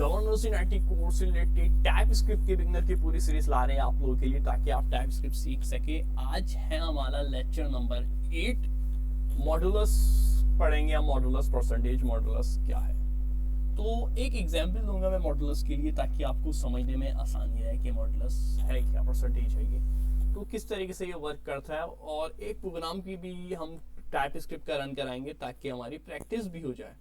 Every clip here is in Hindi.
Governance in IT course related TypeScript के बिगनर की पूरी सीरीज ला रहे हैं आप लोगों के लिए ताकि आप टाइपस्क्रिप्ट सीख सके। आज है हमारा लेक्चर नंबर 8। मॉडुलस पढ़ेंगे, या मॉडुलस परसेंटेज। मॉडुलस क्या है तो एक एग्जांपल दूंगा मैं मॉडुलस के लिए ताकि आपको समझने में आसानी रहे कि मॉडुलस है क्या, परसेंटेज है ये, तो किस तरीके से ये वर्क करता है। और एक प्रोग्राम की भी हम टाइपस्क्रिप्ट का रन कराएंगे ताकि हमारी प्रैक्टिस भी हो जाए।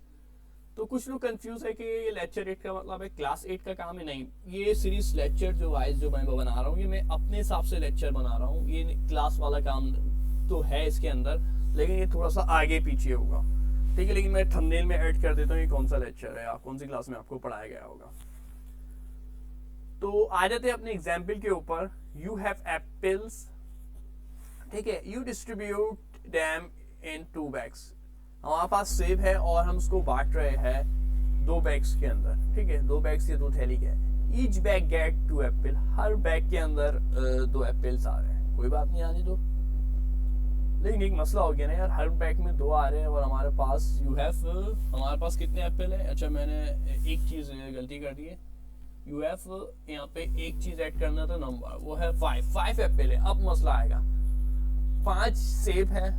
तो कुछ लोग कंफ्यूज है कि ये लेक्चर 8 का मतलब है क्लास 8 का काम है। नहीं, ये सीरीज लेक्चर जो मैं बना रहा हूँ, ये मैं अपने हिसाब से लेक्चर बना रहा हूँ। ये क्लास वाला काम तो है इसके अंदर, लेकिन ये थोड़ा सा आगे पीछे होगा, ठीक है। लेकिन मैं थंबनेल में ऐड कर देता हूँ ये कौन सा लेक्चर है, कौन सी क्लास में आपको पढ़ाया गया होगा। तो आ जाते हैं अपने एग्जाम्पल के ऊपर। यू हैव एप्पल्स, ठीक है। You distribute them in 2 bags. हमारे पास सेब है और हम उसको बांट रहे हैं 2 बैग्स के अंदर, ठीक है। 2 बैग्स या 2 थैली के। Each bag get 2 apple. हर बैग के अंदर 2 एप्पल्स आ रहे हैं। कोई बात नहीं, आने दो। लेकिन एक मसला हो गया ना यार, हर बैग में 2 आ रहे हैं और हमारे पास हमारे पास कितने एप्पल है। अच्छा, मैंने एक चीज गलती कर दी है। यू हैव यहाँ पे एक चीज ऐड करना था, नंबर, वो है 5 एप्पल है। अब मसला आएगा, 5 सेब है,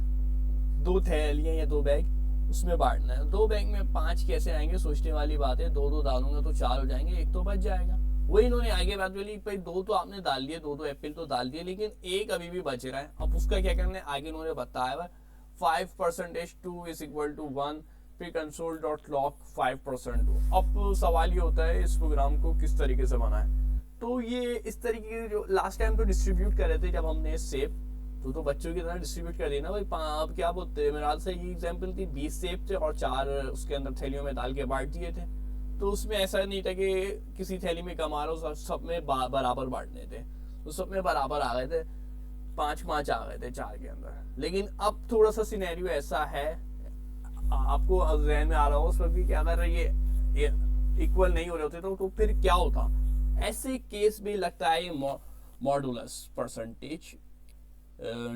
2 थैलियां या 2 बैग, उसमें बांटना है। 2 बैग में 5 कैसे आएंगे, सोचने वाली बात है। 2 डालूंगा तो 4 हो जाएंगे, एक तो बच जाएगा। वही इन्होंने आगे बात बोली, भाई 2 तो आपने डाल दिए, 2 एप्पल तो डाल दिए, लेकिन एक अभी भी बच रहा है। अब उसका क्या करना है, आगे इन्होंने बताया हुआ 5% 2 इज इक्वल टू 1, फिर कंसोल डॉट लॉग 5%। अब सवाल ये होता है इस प्रोग्राम को किस तरीके से बनाए। तो ये इस तरीके के जो लास्ट टाइम तो डिस्ट्रीब्यूट कर रहे थे जब हमने सेब, तो बच्चों की तरह डिस्ट्रीब्यूट कर देना भाई। अब क्या बोलते हैं, मेरे हाल से ये एग्जांपल थी, 20 सेब थे और 4 उसके अंदर थैलियों में डाल के बांट दिए थे। तो उसमें ऐसा नहीं था कि किसी थैली में कम आ रहा हो, सब में बराबर बांटने थे, तो सब में बराबर आ गए थे। 5 आ गए थे 4 के अंदर। लेकिन अब थोड़ा सा सिनेरियो ऐसा है, आपको जहन में आ रहा हो उस वक्त भी कि अगर ये इक्वल नहीं हो रहे होते तो फिर क्या होता। ऐसे केस भी लगता है ये मॉडुलस परसेंटेज।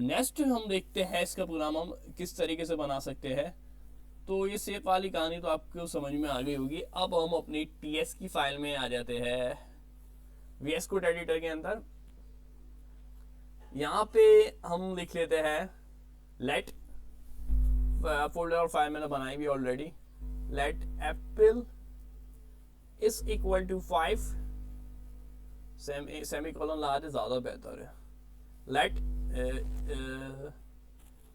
नेक्स्ट हम देखते हैं इसका प्रोग्राम हम किस तरीके से बना सकते हैं। तो ये सेब वाली कहानी तो आपको समझ में आ गई होगी। अब हम अपनी टीएस की फाइल में आ जाते हैं, वीएस कोड एडिटर के अंदर। यहाँ पे हम लिख लेते हैं लेट, फोल्डर और फाइल मैंने बनाई भी already. Let apple is equal to 5, semicolon लगा दे ज्यादा बेहतर है। लेट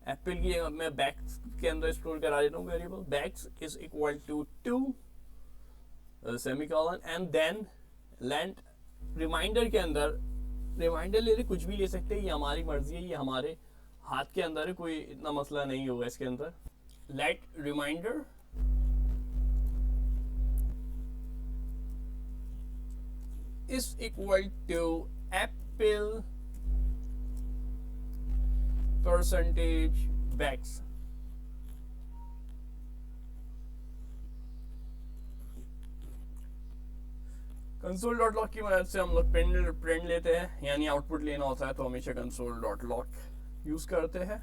एप्पल की मैं बैग्स के अंदर स्टोर करा देता हूँ variable, bags is equal to 2 semicolon, and then let reminder के अंदर, रिमाइंडर ले रहे कुछ भी ले सकते हैं, ये हमारी मर्जी है, ये हमारे हाथ के अंदर है, कोई इतना मसला नहीं होगा इसके अंदर। Let reminder is equal to apple percentage bags. Console dot log की मदद से हम लोग प्रिंट लेते हैं, यानी आउटपुट लेना होता है तो हमेशा कंसोल डॉट लॉग यूज करते हैं।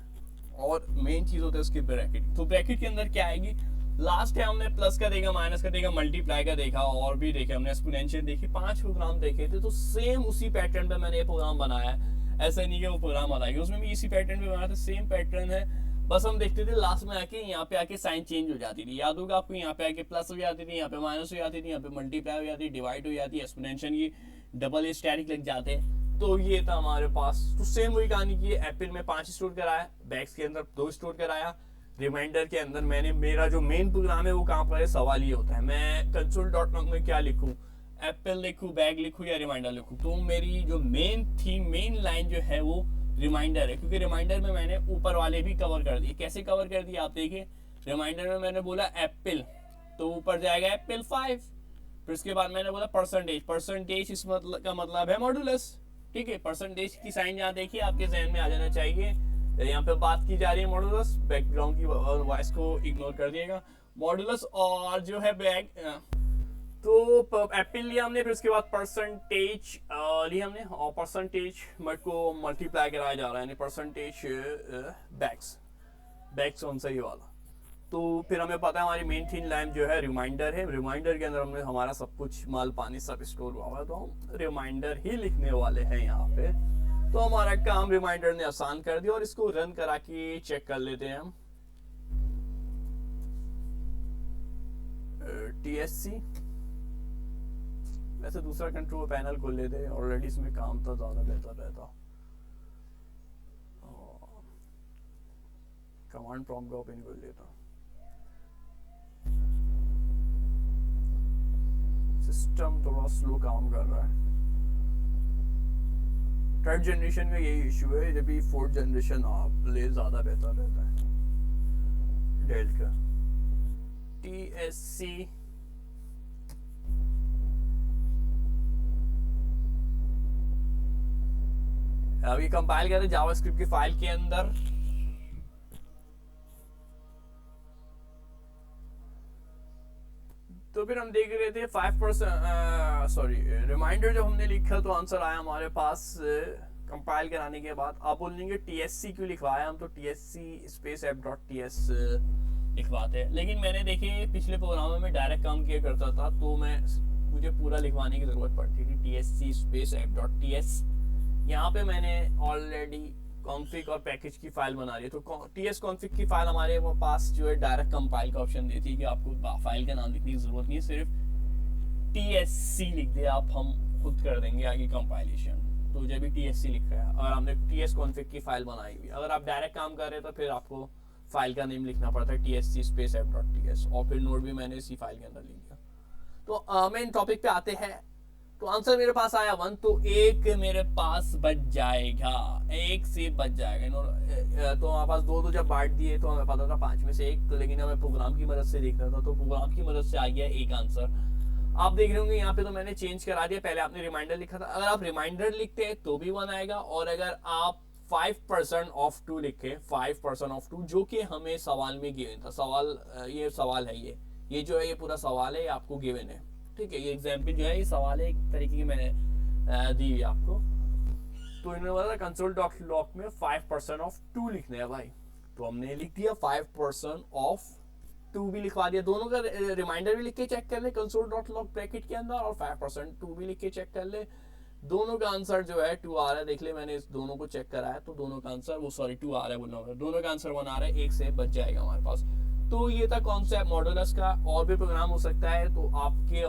और मेन चीज होता है उसकी ब्रैकेट। तो ब्रैकेट के अंदर क्या आएगी, लास्ट टाइम हमने प्लस का देखा, माइनस का देखा, मल्टीप्लाई का देखा, और भी देखे हमने, एक्सपोनेंशियल देखी, 5 प्रोग्राम देखे थे। तो सेम उसी पैटर्न पे मैंने ये प्रोग्राम बनाया है। ऐसा नहीं कि वो प्रोग्राम अलग है, उसमें भी इसी पैटर्न पे बनाया था, सेम पैटर्न है। बस हम देखते थे लास्ट में आके यहाँ पे आके साइन चेंज हो जाती थी। याद होगा आपको, यहाँ पे आके प्लस हो जाती थी, यहाँ पे माइनस हो जाती थी, यहाँ पे मल्टीप्लाई हो जाती, डिवाइड हो जाती, एक्सपोनेंशियल की डबल स्टैटिक लग जाते। तो ये था हमारे पास। तो सेम वही कहानी की, एप्पल में 5 स्टोर कराया, बैग्स के अंदर 2 स्टोर कराया, रिमाइंडर के अंदर मैंने, मेरा जो मेन प्रोग्राम है वो कहाँ पर है, सवाल ये होता है मैं कंसोल डॉट लॉग में क्या लिखूँ, एप्पल लिखूँ, बैग लिखूँ या रिमाइंडर लिखूँ। तो मेरी जो मेन थी, मेन लाइन जो है वो रिमाइंडर है, क्योंकि रिमाइंडर में मैंने ऊपर वाले भी कवर कर दिए। कैसे कवर कर दिए आप देखिए, रिमाइंडर में मैंने बोला एप्पल, तो ऊपर जाएगा एप्पल 5। फिर उसके बाद मैंने बोला परसेंटेज, परसेंटेज इस मतलब का मतलब है मॉडुलस, ठीक है। परसेंटेज की साइन यहाँ देखिए आपके जहन में आ जाना चाहिए। यहाँ पे बात की जा रही है मॉडुलस, बैकग्राउंड की वॉइस को इग्नोर कर दिएगा। मॉडुलस और जो है बैग, तो एप्पल लिया हमने, फिर उसके बाद परसेंटेज लिया हमने, और परसेंटेज को मल्टीप्लाई कराया जा रहा है, यानी परसेंटेज बैग्स कौन सा ये वाला। तो फिर हमें पता है हमारी मेन थीम लाइन जो है रिमाइंडर है, रिमाइंडर के अंदर हमने हमारा सब कुछ माल पानी सब स्टोर हुआ हुआ है, तो हम रिमाइंडर ही लिखने वाले हैं यहाँ पे। तो हमारा काम रिमाइंडर ने आसान कर दिया और इसको रन करा के चेक कर लेते हैं हम। TSC वैसे दूसरा कंट्रोल पैनल खोल लेते हैं, ऑलरेडी इसमें काम तो ज्यादा बेहतर रहता। कमांड प्रॉम्प्ट का ओपन कर लेता हूँ। सिस्टम थोड़ा स्लो काम कर रहा है। थर्ड जनरेशन का यही इशू है, जब भी फोर्थ जनरेशन आप ले ज्यादा बेहतर रहता है डेल का। TSC अभी कंपाइल करें जावास्क्रिप्ट की फाइल के अंदर। तो फिर हम देख रहे थे 5% सॉरी रिमाइंडर जब हमने लिखा तो आंसर आया हमारे पास कंपाइल कराने के बाद। आप बोलेंगे TSC क्यों लिखवाया, हम तो TSC स्पेस app.ts लिखवाते हैं, लेकिन मैंने देखे पिछले प्रोग्रामों में डायरेक्ट काम किया करता था तो मुझे पूरा लिखवाने की जरूरत पड़ती थी TSC स्पेस app.ts। यहाँ पे मैंने ऑलरेडी कॉन्फ़िग और पैकेज की फाइल बना ली, तो TS कॉन्फ़िग की फाइल हमारे वो पास जो है डायरेक्ट कंपाइल का ऑप्शन देती है कि आपको फाइल का नाम लिखने की जरूरत नहीं है, सिर्फ TSC लिख दे आप, हम खुद कर देंगे आगे कंपाइलेशन। तो जब भी TSC लिखा है और हमने TS कॉन्फ़िग की फाइल बनाई हुई, अगर आप डायरेक्ट काम कर रहे हैं तो फिर आपको फाइल का नेम लिखना पड़ता है TSC स्पेस app.ts, और फिर नोड भी मैंने इसी फाइल के अंदर लिख दिया। तो मेन टॉपिक पे आते हैं। तो आंसर मेरे पास आया 1, तो 1 मेरे पास बच जाएगा, 1 से बच जाएगा। तो हमारे पास 2 जब बांट दिए तो हमें पता था 5 में से 1, तो लेकिन हमें प्रोग्राम की मदद से देखना था, तो प्रोग्राम की मदद से आ गया 1 आंसर। आप देख रहे होंगे यहाँ पे तो मैंने चेंज करा दिया, पहले आपने रिमाइंडर लिखा था, अगर आप रिमाइंडर लिखते हैं तो भी 1 आएगा, और अगर आप 5% ऑफ 2 लिखे, 5% ऑफ 2 जो कि हमें सवाल में गिवन था, सवाल ये सवाल है, ये जो है ये पूरा सवाल है, ये आपको गिवन है, ठीक है। ये एग्जाम्पल जो है ये सवाल है एक तरीके की मैंने दी है आपको। तो इन्होंने बोला कंसोल डॉट लॉग में 5% ऑफ 2 लिखना है भाई, तो हमने लिख दिया 5% ऑफ 2 भी लिखवा दिया। दोनों का रिमाइंडर भी लिख के चेक कर ले कंसोल डॉट लॉग ब्रैकेट के अंदर, और 5% 2 भी लिख के चेक कर ले। दोनों का आंसर जो है 2 आ रहा है, देख ले मैंने इस दोनों को चेक कराया तो दोनों का आंसर 2 आ रहा है, बोलना दोनों का आंसर 1 आ रहा है, 1 से बच जाएगा हमारे पास। तो ये था कॉन्सेप्ट मॉडुलस का। और भी प्रोग्राम हो सकता है, तो आपके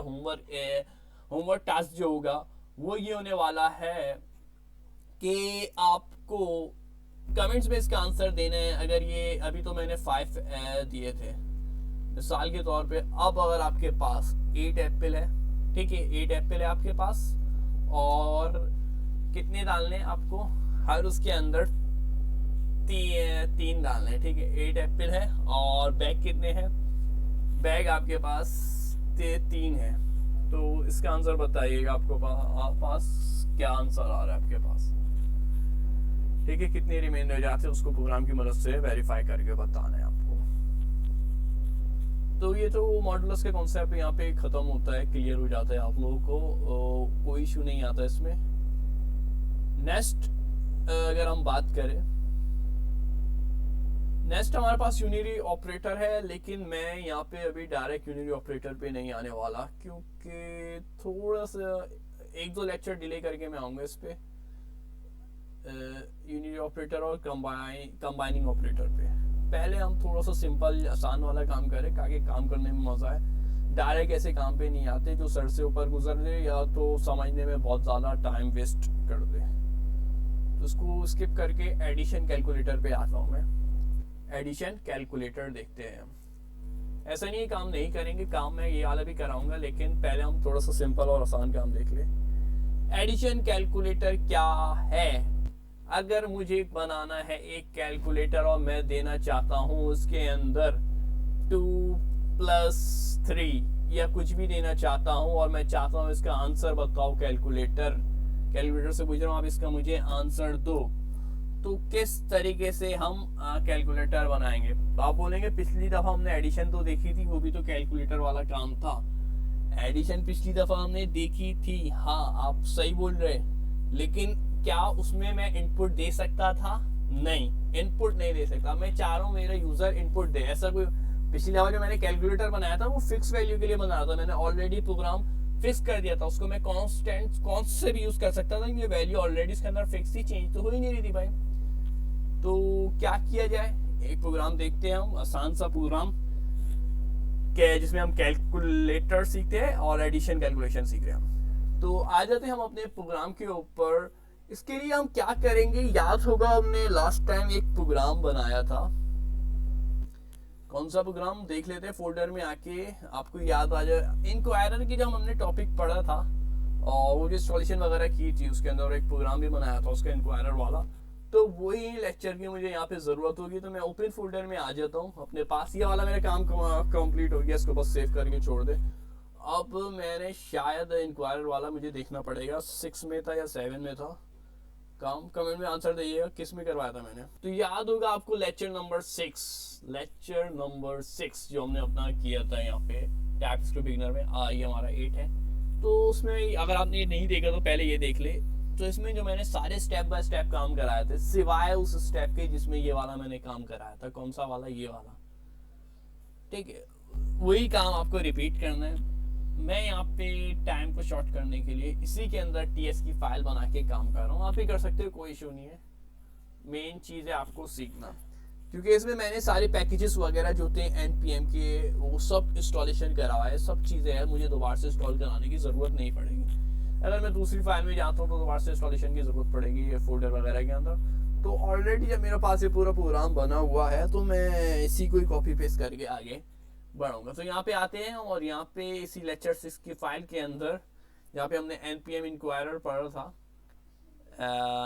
होमवर्क टास्क जो होगा वो ये होने वाला है कि आपको कमेंट्स में इसका आंसर देना है। अगर ये अभी तो मैंने 5 दिए थे मिसाल के तौर पे, अब अगर आपके पास 8 एप्पल है, ठीक है, 8 एप्पल है आपके पास, और कितने डालने आपको, हर उसके अंदर 3 डालने, ठीक है। 8 एप्पल है और बैग कितने हैं, बैग आपके पास 3 है, तो इसका आंसर बताइएगा आपको पास क्या आंसर आ रहा है आपके पास, ठीक है। कितने रिमेंडर जाते हैं उसको प्रोग्राम की मदद से वेरीफाई करके बताना है आपको। तो ये तो मॉडुलस का कॉन्सेप्ट यहाँ पे खत्म होता है, क्लियर हो जाता है आप लोगों को, कोई इशू नहीं आता इसमें। नेक्स्ट अगर हम बात करें, नेक्स्ट हमारे पास यूनिरी ऑपरेटर है, लेकिन मैं यहाँ पे अभी डायरेक्ट यूनिरी ऑपरेटर पे नहीं आने वाला, क्योंकि थोड़ा सा 1-2 लेक्चर डिले करके मैं आऊँगा इस पे, यूनिरी ऑपरेटर और कंबाइनिंग ऑपरेटर पे। पहले हम थोड़ा सा सिंपल आसान वाला काम करें ताकि काम करने में मज़ा है। डायरेक्ट ऐसे काम पे नहीं आते जो सर से ऊपर गुजर दे या तो समझने में बहुत ज़्यादा टाइम वेस्ट कर दे, तो उसको स्किप करके एडिशन कैलकुलेटर पे आता हूँ मैं। एडिशन कैलकुलेटर देखते हैं हम। ऐसा नहीं काम नहीं करेंगे, काम मैं ये वाला भी कराऊंगा, लेकिन पहले हम थोड़ा सा सिंपल और आसान काम देख लें। एडिशन कैलकुलेटर क्या है? अगर मुझे बनाना है एक कैलकुलेटर और मैं देना चाहता हूँ उसके अंदर 2+3 या कुछ भी देना चाहता हूँ, और मैं चाहता हूँ इसका आंसर बताओ, कैलकुलेटर से पूछ रहा हूँ आप इसका मुझे आंसर दो, तो किस तरीके से हम कैलकुलेटर बनाएंगे? तो आप बोलेंगे पिछली दफा हमने एडिशन तो देखी थी, वो भी तो कैलकुलेटर वाला काम था। एडिशन पिछली दफा हमने देखी थी, हाँ आप सही बोल रहे, लेकिन क्या उसमें मैं इनपुट दे सकता था? नहीं, इनपुट नहीं दे सकता। मैं चाह रहा हूँ मेरा यूजर इनपुट दे, ऐसा कोई पिछली बार जो मैंने कैलकुलेटर बनाया था वो फिक्स वैल्यू के लिए बनाया था, मैंने ऑलरेडी प्रोग्राम फिक्स कर दिया था, उसको मैं कॉन्स्ट से भी यूज कर सकता था, ये वैल्यू ऑलरेडी इसके अंदर फिक्स थी, चेंज तो हो ही नहीं रही थी भाई। तो क्या किया जाए, एक प्रोग्राम देखते हैं हम, आसान सा प्रोग्राम के जिसमें हम कैलकुलेटर सीखते हैं और एडिशन कैलकुलेशन सीख रहे हैं। तो आ जाते हैं हम अपने प्रोग्राम के ऊपर। इसके लिए हम क्या करेंगे, याद होगा हमने लास्ट टाइम एक प्रोग्राम बनाया था, कौन सा प्रोग्राम देख लेते हैं फोल्डर में आके, आपको याद आ जाए। इंक्वायरर की जब हमने टॉपिक पढ़ा था और वो जो इंस्टॉलेशन वगैरह की थी उसके अंदर एक प्रोग्राम भी बनाया था उसका इंक्वायरर वाला, तो वही लेक्चर की मुझे यहाँ पे जरूरत होगी। तो मैं ओपन फोल्डर में आ जाता हूँ अपने पास, ये वाला मेरा काम कंप्लीट हो गया, इसको बस सेव करके छोड़ दे। अब मैंने शायद इंक्वायरर वाला मुझे देखना पड़ेगा, 6 में था या 7 में था, काम कमेंट में आंसर दीजिएगा किस में करवाया था मैंने। तो याद होगा आपको लेक्चर नंबर 6 जो हमने अपना किया था यहाँ पे टैक्स टू बिगिनर में, ये हमारा 8 है। तो उसमें अगर आपने ये नहीं देखा तो पहले ये देख ले। तो इसमें जो मैंने सारे स्टेप बाय स्टेप काम कराए थे सिवाय उस स्टेप के जिसमें ये वाला मैंने काम कराया था, कौन सा वाला, ये वाला, ठीक है। वही काम आपको रिपीट करना है। मैं यहाँ पे टाइम को शॉर्ट करने के लिए इसी के अंदर टीएस की फाइल बना के काम कर रहा हूँ, आप भी कर सकते हो, कोई इशू नहीं है। मेन चीज है आपको सीखना, क्योंकि इसमें मैंने सारे पैकेजेस वगैरह जो थे एनपीएम के वो सब इंस्टॉलेशन करा है, सब चीजें हैं, मुझे दोबारा से इंस्टॉल कराने की जरूरत नहीं पड़ेगी। अगर मैं दूसरी फाइल में जाता हूँ तो दोबारा से इंस्टॉलेशन की जरूरत पड़ेगी ये फोल्डर वगैरह के अंदर। तो ऑलरेडी जब मेरे पास ये पूरा प्रोग्राम बना हुआ है तो मैं इसी को ही कॉपी पेस्ट करके आगे बढ़ूंगा। तो यहाँ पे आते हैं और यहाँ पे इसी लेक्चर 6 की फाइल के अंदर जहाँ पे हमने npm इंक्वायरर पढ़ा था,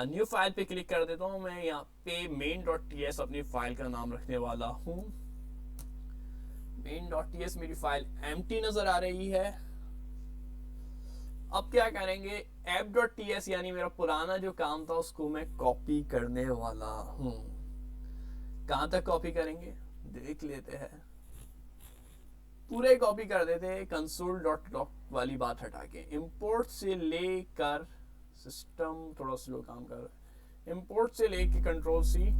न्यू फाइल पे क्लिक कर देता हूँ। मैं यहाँ पे main.ts अपनी फाइल का नाम रखने वाला हूँ। main.ts मेरी फाइल एम्प्टी नजर आ रही है। अब क्या करेंगे, app.ts यानी मेरा पुराना जो काम था उसको मैं कॉपी करने वाला हूँ। कहाँ तक कॉपी करेंगे देख लेते हैं, पूरे कॉपी कर देते हैं console.log वाली बात हटा के। इंपोर्ट से लेकर, सिस्टम थोड़ा स्लो काम कर रहा है, इंपोर्ट से लेके Ctrl+C,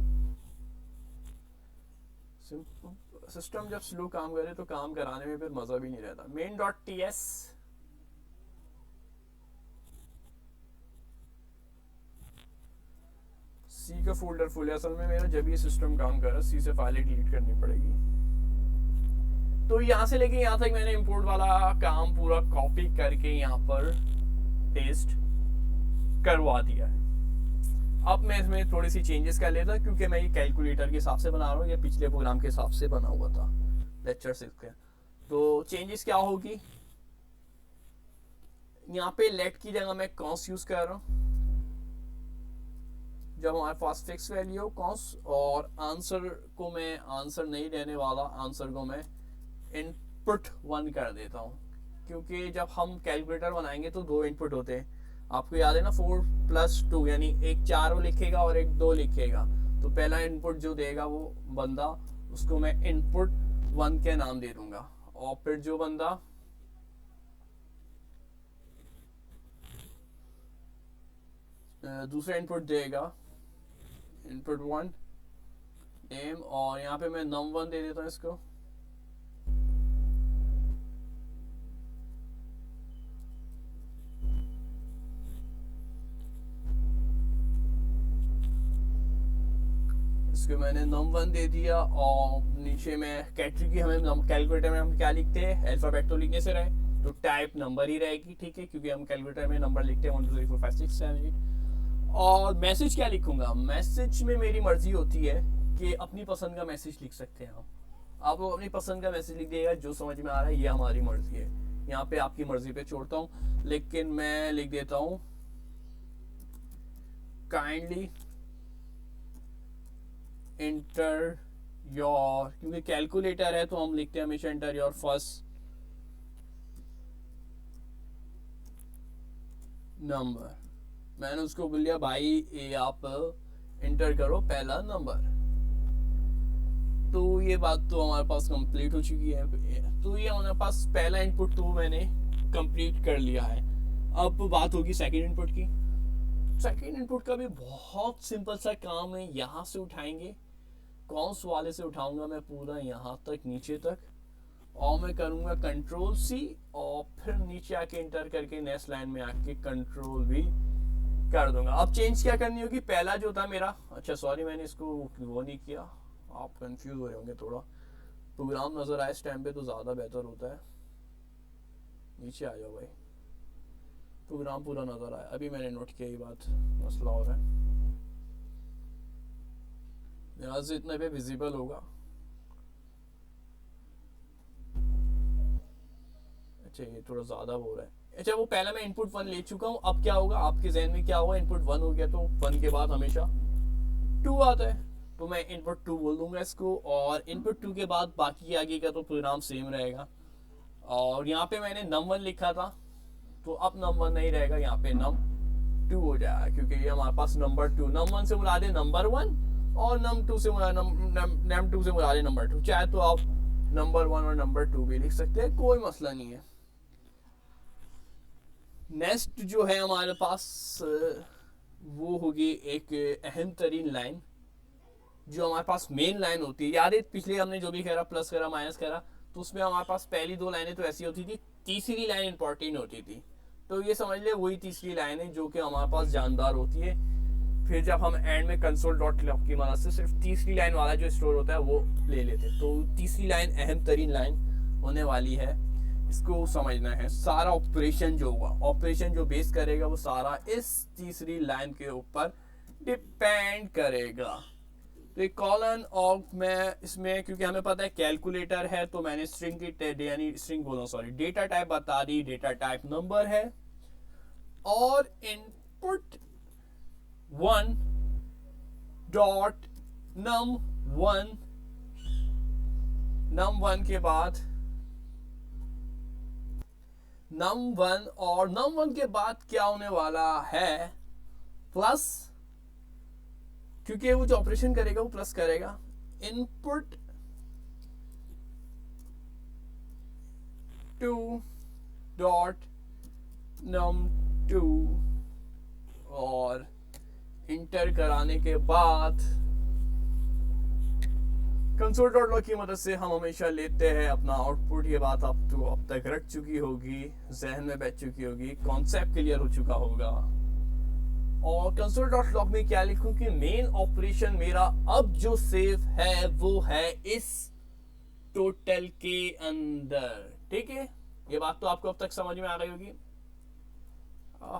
सिस्टम जब स्लो काम करे तो काम कराने में फिर मजा भी नहीं रहता। main.ts सी का फोल्डर फुल है असल में मेरा, जब ये सिस्टम काम कर रहा है सी से फाइलें डिलीट करनी पड़ेगी। तो यहाँ से लेके यहाँ तक मैंने इंपोर्ट वाला काम पूरा कॉपी करके यहाँ पर पेस्ट करवा दिया है। अब मैं इसमें थोड़ी सी चेंजेस कर लेता क्योंकि मैं ये कैलकुलेटर के हिसाब से बना रहा हूँ, ये पिछले प्रोग्राम के हिसाब से बना हुआ था लेक्चर 6 के। तो चेंजेस क्या होगी, यहाँ पे लेट की जगह मैं कॉन्स यूज कर रहा हूँ, जब हमारे पास फिक्स वैल्यू हो कॉन्स, और आंसर को मैं आंसर नहीं देने वाला, आंसर को मैं इनपुट 1 कर देता हूँ, क्योंकि जब हम कैलकुलेटर बनाएंगे तो 2 इनपुट होते हैं, आपको याद है ना, 4+2 यानी एक 4 लिखेगा और एक 2 लिखेगा। तो पहला इनपुट जो देगा वो बंदा, उसको मैं इनपुट 1 के नाम दे दूंगा, और फिर जो बंदा दूसरा इनपुट देगा, इनपुट 1 नेम, और यहाँ पे मैं num1 दे देता हूँ इसको। इसको मैंने num1 दे दिया, और नीचे में कैटेगरी हमें कैलकुलेटर में हम क्या लिखते हैं, अल्फाबेट तो लिखने से रहे तो टाइप नंबर ही रहेगी, ठीक है, क्योंकि हम कैलकुलेटर में नंबर लिखते हैं 1 2 3 4 5 6 7 8। और मैसेज क्या लिखूंगा, मैसेज में मेरी मर्जी होती है कि अपनी पसंद का मैसेज लिख सकते हैं आप लोग अपनी पसंद का मैसेज लिख दिएगा, जो समझ में आ रहा है, ये हमारी मर्जी है, यहाँ पे आपकी मर्जी पे छोड़ता हूँ। लेकिन मैं लिख देता हूँ काइंडली इंटर योर, क्योंकि कैलकुलेटर है तो हम लिखते हैं हमेशा इंटर योर फर्स्ट नंबर। मैंने उसको बोल दिया भाई ये आप इंटर करो पहला नंबर। तो ये बात तो हमारे पास कंप्लीट हो चुकी है। तो ये हमारे पास पहला इनपुट तो मैंने कंप्लीट कर लिया है। अब बात होगी सेकंड इनपुट की। सेकंड इनपुट का भी बहुत सिंपल सा काम है, यहाँ से उठाएंगे कॉन्स वाले से उठाऊंगा मैं पूरा यहाँ तक नीचे तक, और मैं करूंगा कंट्रोल सी, और फिर नीचे आके इंटर करके नेक्स्ट लाइन में आके कंट्रोल भी कर दूंगा। अब चेंज क्या करनी होगी, पहला जो था मेरा, अच्छा सॉरी मैंने इसको वो नहीं किया, आप कंफ्यूज हो रहे होंगे थोड़ा, प्रोग्राम नजर आए इस टाइम पे तो ज़्यादा बेहतर होता है। नीचे आ जाओ भाई, प्रोग्राम पूरा नजर आया, अभी मैंने नोट किया ये बात, मसला हो रहा है यहाँ से इतने पे विजिबल होगा। अच्छा ये थोड़ा ज़्यादा हो रहा है। अच्छा वो पहला मैं इनपुट 1 ले चुका हूँ, अब क्या होगा आपके जहन में क्या होगा, इनपुट 1 हो गया तो 1 के बाद हमेशा 2 आता है, तो मैं इनपुट 2 बोल दूंगा इसको, और इनपुट 2 के बाद बाकी आगे का तो प्रोग्राम सेम रहेगा। और यहाँ पे मैंने num1 लिखा था, तो अब num1 नहीं रहेगा, यहाँ पे num2 हो जाएगा, क्योंकि ये हमारे पास नंबर 2, num1 से मुराद है नंबर 1, और num2 से num2 से मुराद है नंबर 2, चाहे तो आप नंबर 1 और नंबर 2 भी लिख सकते हैं, कोई मसला नहीं है। नेक्स्ट जो है हमारे पास वो होगी एक अहम तरीन लाइन, जो हमारे पास मेन लाइन होती है। याद है पिछले हमने जो भी करा, प्लस करा माइनस करा, तो उसमें हमारे पास पहली 2 लाइनें तो ऐसी होती थी, तीसरी लाइन इंपॉर्टेंट होती थी, तो ये समझ ले वही तीसरी लाइन है जो कि हमारे पास जानदार होती है। फिर जब हम एंड में कंसोल डॉट लॉग की मदद से सिर्फ तीसरी लाइन वाला जो स्टोर होता है वो ले लेते, तो तीसरी लाइन अहम तरीन लाइन होने वाली है, इसको समझना है। सारा ऑपरेशन जो होगा, ऑपरेशन जो बेस करेगा वो सारा इस तीसरी लाइन के ऊपर डिपेंड करेगा। तो एक कॉलन, और मैं इसमें क्योंकि हमें पता है कैलकुलेटर है, तो मैंने स्ट्रिंग की यानी स्ट्रिंग बोला सॉरी डेटा टाइप बता दी, डेटा टाइप नंबर है, और इनपुट 1 डॉट num1 के बाद num1, और num1 के बाद क्या होने वाला है, प्लस, क्योंकि वो जो ऑपरेशन करेगा वो प्लस करेगा, इनपुट 2 डॉट num2, और इंटर कराने के बाद कंसोल डॉट लॉग की मदद से हम हमेशा लेते हैं अपना आउटपुट। ये बात आप तो अब तक रट चुकी होगी, जहन में बैठ चुकी होगी, कॉन्सेप्ट क्लियर हो चुका होगा। और कंसोल डॉट लॉग में क्या लिखूं कि मेन ऑपरेशन मेरा अब जो सेव है वो है इस टोटल के अंदर, ठीक है। ये बात तो आपको अब तक समझ में आ गई होगी,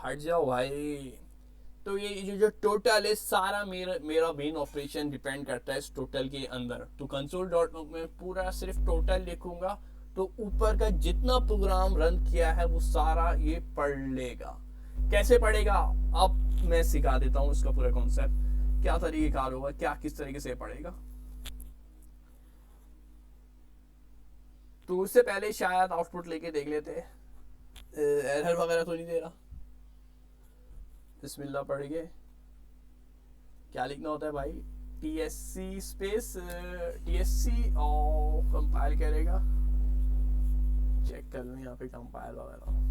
हट जाओ भाई। तो ये जो टोटल है सारा मेरा मेन ऑपरेशन डिपेंड करता है इस टोटल के अंदर। तो कंसोल डॉट लॉग में पूरा सिर्फ टोटल लिखूंगा, तो ऊपर का जितना प्रोग्राम रन किया है वो सारा ये पढ़ लेगा। कैसे पढ़ेगा अब मैं सिखा देता हूँ इसका पूरा कॉन्सेप्ट, क्या तरीकेकार होगा, क्या किस तरीके से पढ़ेगा। तो उससे पहले शायद आउटपुट लेके देख लेते हैं, एरर वगैरह तो नहीं दे रहा। बिस्मिल्लाह पढ़िए, क्या लिखना होता है भाई, TSC स्पेस TSC, और कंपाइल करेगा, चेक कर लूँ यहाँ पे कंपाइल वगैरह।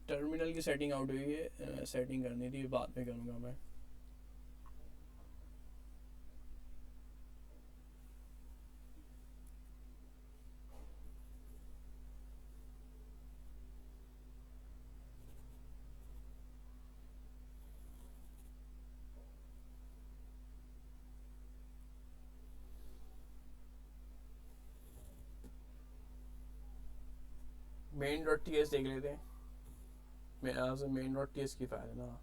टर्मिनल की सेटिंग आउट हुई है, सेटिंग करनी थी, बाद में करूँगा मैं। main.ts देख लेते हैं, मेरा से main.ts की फाइल है ना,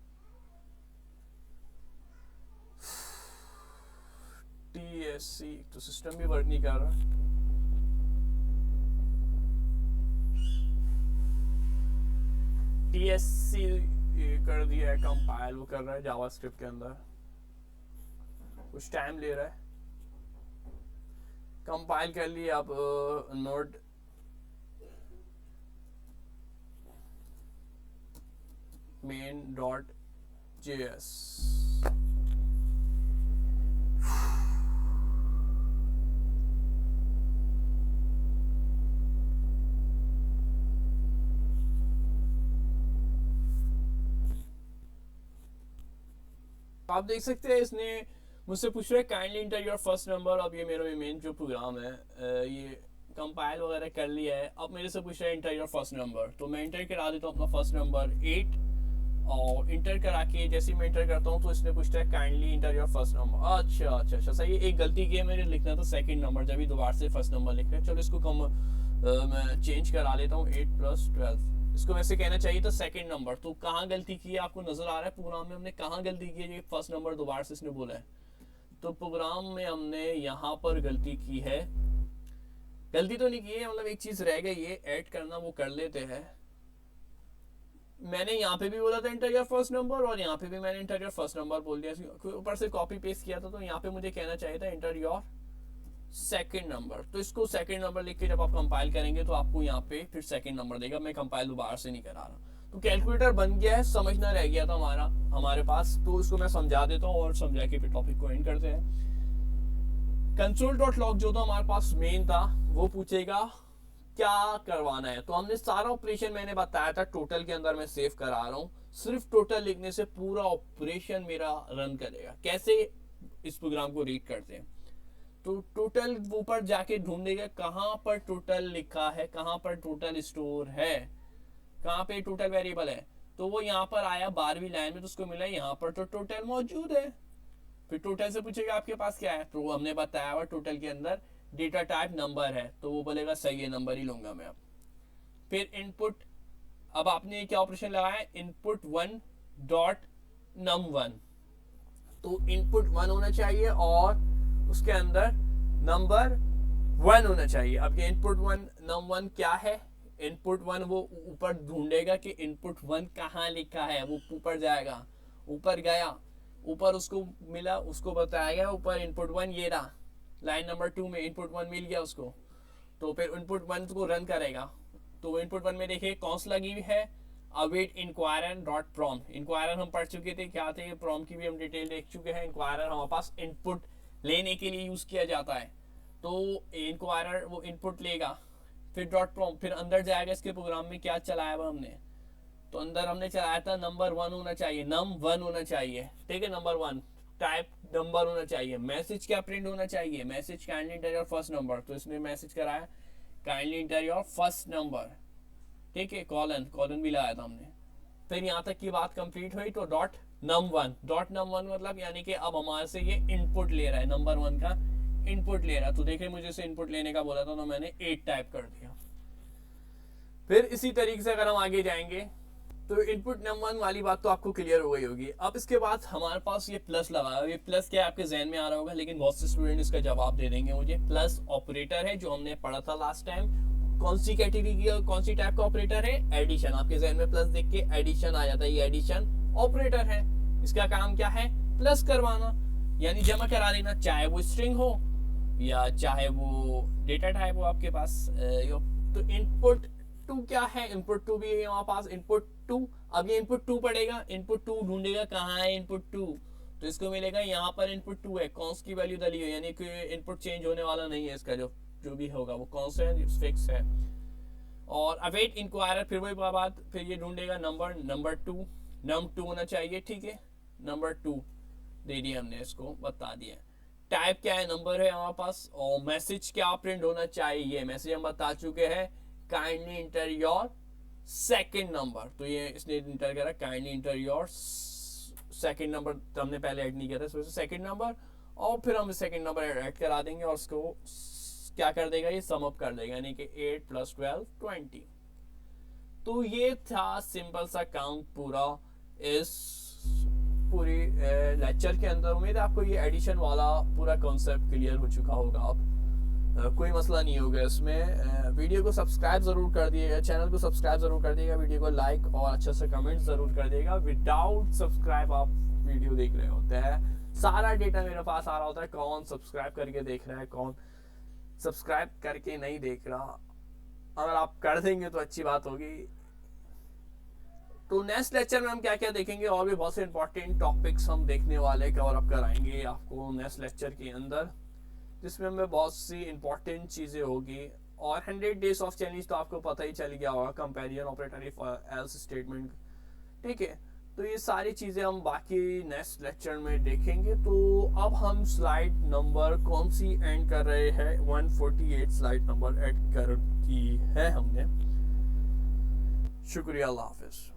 TSC तो सिस्टम भी वर्क नहीं कर रहा। TSC कर दिया है कंपाइल, वो कर रहा है जावास्क्रिप्ट के अंदर, कुछ टाइम ले रहा है। कंपाइल कर लिया, अब नोड main.ts JS। आप देख सकते हैं इसने मुझसे पूछ रहा है kindly inter your first number. अब ये मेरा मेन जो प्रोग्राम है ये कंपाइल वगैरह कर लिया है। अब मेरे से पूछ रहा है इंटर योर फर्स्ट नंबर, तो मैं इंटर करा देता हूँ अपना फर्स्ट नंबर 8 और इंटर करा के जैसे ही मैं इंटर करता हूँ तो इसने पूछता है kindly inter your first number. अच्छा अच्छा अच्छा सही है, एक गलती की है मैंने, लिखना था सेकंड नंबर, जब भी दोबारा से फर्स्ट नंबर लिख रहे हैं। चलो इसको मैं चेंज करा लेता हूँ 8 + 12। इसको वैसे कहना चाहिए था सेकंड नंबर। तो कहाँ गलती की है आपको नजर आ रहा है प्रोग्राम में हमने कहाँ गलती की है? ये फर्स्ट नंबर दोबारा से इसने बोला है, तो प्रोग्राम में हमने यहाँ पर गलती की है। गलती तो नहीं की है, मतलब एक चीज रह गई है ऐड करना, वो कर लेते हैं। मैंने यहाँ पे भी बोला था इंटर योर फर्स्ट नंबर और यहाँ पे भी मैंने इंटर योर फर्स्ट नंबर बोल दिया, ऊपर से कॉपी पेस्ट किया था। तो यहाँ पे मुझे कहना चाहिए था इंटर योर सेकंड नंबर। तो इसको सेकंड नंबर लिख के जब आप कंपाइल करेंगे तो आपको यहाँ पे फिर सेकंड नंबर देगा। मैं कंपाइल दोबारा से नहीं करा रहा। तो कैलकुलेटर बन गया है, समझना रह गया था हमारे पास, तो इसको मैं समझा देता हूँ और समझा के फिर टॉपिक को एंड करते हैं। console.log जो था हमारे पास मेन था, वो पूछेगा क्या करवाना है। तो हमने सारा ऑपरेशन मैंने बताया था टोटल के अंदर मैं सेव करा रहा हूँ। सिर्फ टोटल लिखने से पूरा ऑपरेशन मेरा रन करेगा। कैसे इस प्रोग्राम को रीड करते हैं, तो टोटल ऊपर जाके ढूंढेगा कहाँ पर टोटल लिखा है, कहाँ पर टोटल स्टोर है, कहाँ पे टोटल वेरिएबल है। तो वो यहाँ पर आया 12वीं लाइन में, तो उसको मिला यहाँ पर तो टोटल मौजूद है। फिर टोटल से पूछेगा आपके पास क्या है, तो हमने बताया हुआ टोटल के अंदर डेटा टाइप नंबर है, तो वो बोलेगा सही है नंबर ही लूंगा मैं। अब फिर इनपुट, अब आपने क्या ऑपरेशन लगाया, इनपुट 1.num1, तो इनपुट 1 होना चाहिए और उसके अंदर नंबर 1 होना चाहिए। अब ये इनपुट 1 num1 क्या है, इनपुट 1 वो ऊपर ढूंढेगा कि इनपुट 1 कहाँ लिखा है, वो ऊपर जाएगा, ऊपर गया, ऊपर उसको मिला, उसको बताया ऊपर इनपुट 1 ये रहा, लाइन नंबर 2 में इनपुट 1 मिल गया उसको। तो फिर इनपुट 1 को रन करेगा, तो इनपुट 1 में देखिए कौन सी लगी हुई है, await inquirer dot prompt. Inquirer हम पढ़ चुके थे, क्या थे प्रॉम की भी हम डिटेल देख चुके हैं। इंक्वायरर हमारे पास इनपुट लेने के लिए यूज किया जाता है, तो इंक्वायरर वो इनपुट लेगा, फिर डॉट प्रॉम, फिर अंदर जाएगा इसके प्रोग्राम में क्या चलाया हुआ हमने, तो अंदर हमने चलाया था नंबर 1 होना चाहिए, num1 होना चाहिए, ठीक है, नंबर 1 टाइप नंबर होना चाहिए। मैसेज क्या प्रिंट होना चाहिए, message kindly inter your first number, तो इसने मैसेज कराया kindly inter your first number, ठीक है, कॉलन भी लगाया था हमने। फिर यहाँ तक की बात कंप्लीट हुई, तो डॉट num1 मतलब यानी कि अब हमारे से ये इनपुट ले रहा है, नंबर 1 का इनपुट ले रहा है। तो देखिए मुझे इसे इनपुट लेने का बोला था, तो मैंने 8 टाइप कर दिया। फिर इसी तरीके से अगर हम आगे जाएंगे तो इनपुट num1 वाली बात तो आपको क्लियर हो गई होगी। अब इसके बाद हमारे पास ये प्लस लगा है, ये प्लस क्या आपके जहन में आ रहा होगा, लेकिन बहुत से स्टूडेंट इसका जवाब दे देंगे मुझे। प्लस ऑपरेटर है जो हमने पढ़ा था लास्ट टाइम, कौन सी कैटेगरी की, कौन सी टाइप का ऑपरेटर है, एडिशन। आपके जहन में प्लस देख के एडिशन आ जाता है, ये एडिशन ऑपरेटर है। इसका काम क्या है, प्लस करवाना, यानी जमा करा देना, चाहे वो स्ट्रिंग हो या चाहे वो डेटा टाइप हो आपके पास। तो इनपुट 2 क्या है, इनपुट 2 भी है हमारे पास, इनपुट 2। अब ये इनपुट 2 पढ़ेगा, इनपुट 2 ढूंढेगा कहाँ है इनपुट 2, तो इसको मिलेगा यहाँ पर इनपुट 2 है, कौन की वैल्यू डली है, यानी कि इनपुट चेंज होने वाला नहीं है, इसका जो भी होगा वो कौन सा है, फिक्स है। और अवेट इंक्वायरर, फिर वही बात, फिर ये ढूंढेगा नंबर 2, num2 होना चाहिए, ठीक है, नंबर 2 दे दिया हमने, इसको बता दिया। टाइप क्या है, नंबर है हमारे पास। और मैसेज क्या प्रिंट होना चाहिए, मैसेज हम बता चुके हैं, kindly inter your second number, तो ये इसने इंटर करा kindly inter your second number, तो हमने पहले ऐड नहीं किया था, इसमें सेकंड नंबर, और फिर हम सेकंड नंबर ऐड करा देंगे और उसको क्या कर देगा, ये सम अप कर देगा, यानी कि 8 + 12 20। तो ये था सिंपल सा काउंट पूरा इस पूरी लेक्चर के अंदर। उम्मीद है आपको ये एडिशन वाला पूरा कॉन्सेप्ट क्लियर हो चुका होगा। अब कोई मसला नहीं होगा इसमें। वीडियो को सब्सक्राइब जरूर कर दिएगा, चैनल को सब्सक्राइब जरूर कर दिएगा, वीडियो को लाइक और अच्छे से कमेंट जरूर कर दिएगा। विदाउट सब्सक्राइब आप वीडियो देख रहे होते हैं, सारा डेटा मेरे पास आ रहा होता है, कौन सब्सक्राइब करके देख रहा है, कौन सब्सक्राइब करके नहीं देख रहा। अगर आप कर देंगे तो अच्छी बात होगी। तो नेक्स्ट लेक्चर में हम क्या क्या देखेंगे, और भी बहुत से इंपॉर्टेंट टॉपिक्स हम देखने वाले कवर अप कराएंगे आपको नेक्स्ट लेक्चर के अंदर, जिसमें हमें बहुत सी इंपॉर्टेंट चीज़ें होगी। और 100 डेज ऑफ चैलेंज तो आपको पता ही चल गया होगा, comparison operator if else statement, ठीक है। तो ये सारी चीज़ें हम बाकी नेक्स्ट लेक्चर में देखेंगे। तो अब हम स्लाइड नंबर कौन सी एंड कर रहे हैं, 148 स्लाइड नंबर एड कर दी है हमने। शुक्रिया, अल्लाह हाफिज़।